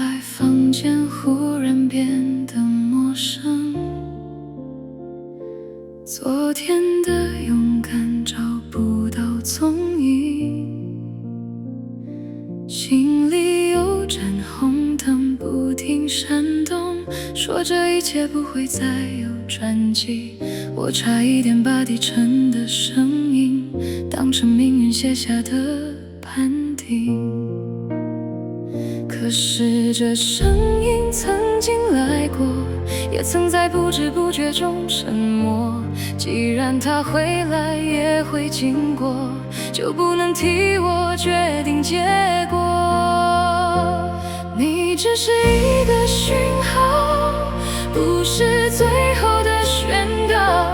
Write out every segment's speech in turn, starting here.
来房间忽然变得陌生，昨天的勇敢找不到踪影，心里有盏红灯不停闪动，说这一切不会再有转机。我差一点把低沉的声音当成命运写下的判定，可是这声音曾经来过，也曾在不知不觉中沉默。既然它会来也会经过，就不能替我决定结果。你只是一个讯号，不是最后的宣告。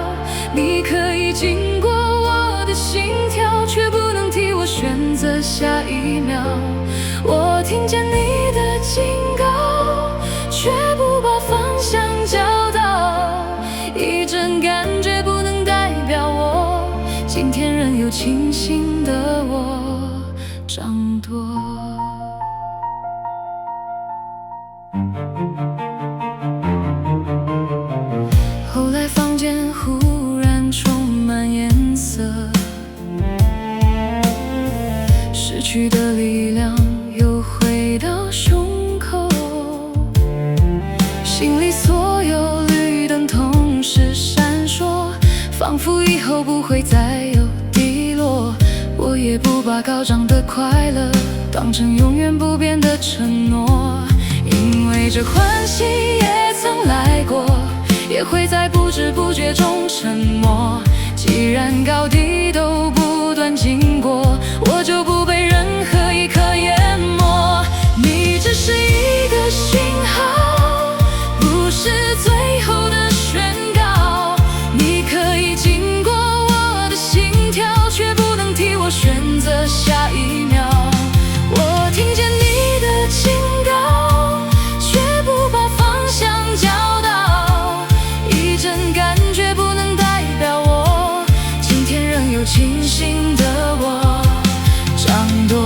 你可以经过我的心跳，却不能替我选择下一秒。我听见你的警告，却不把方向交到。一阵感觉不能代表我，今天仍有清醒的我掌舵。后来房间忽然充满颜色，失去的力量又回到胸口，心里所有绿灯同时闪烁，仿佛以后不会再有低落。我也不把高涨的快乐当成永远不变的承诺，因为这欢喜也曾来过，也会在不知不觉中沉默。既然高低都不断经过，我就不被任何一刻淹没。你只是一个讯号，不是最后的宣告。你可以经过我的心跳，却不能替我选择下一秒。我听见你的警告，却不把方向交到。一阵感觉不能代表我，今天仍有清醒的我掌舵。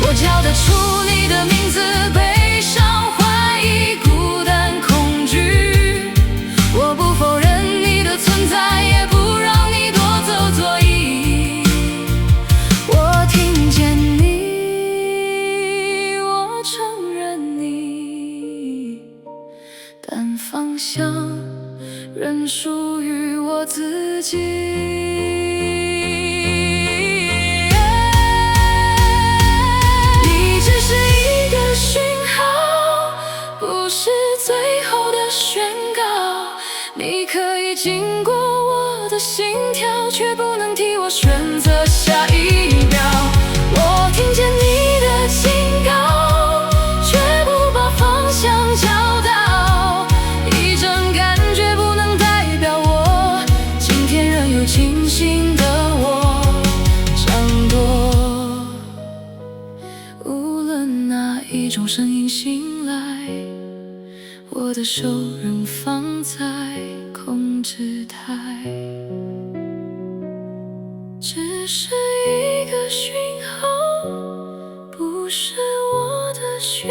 我叫得出你的名字，悲伤、怀疑、孤单、恐惧。我不否认你的存在，也不让你夺走座椅。我听见你，我承认你，但方向仍属于我自己。你只是一个讯号，不是最后的宣告。你可以经过我的心跳，却不能替我选择下一秒。我听见你的警告，却不把方向交到。一阵感觉不能代表我，今天仍有清醒的我掌舵。无论哪一种声音醒来，我的手仍放在控制台，只是一个讯号，不是我的选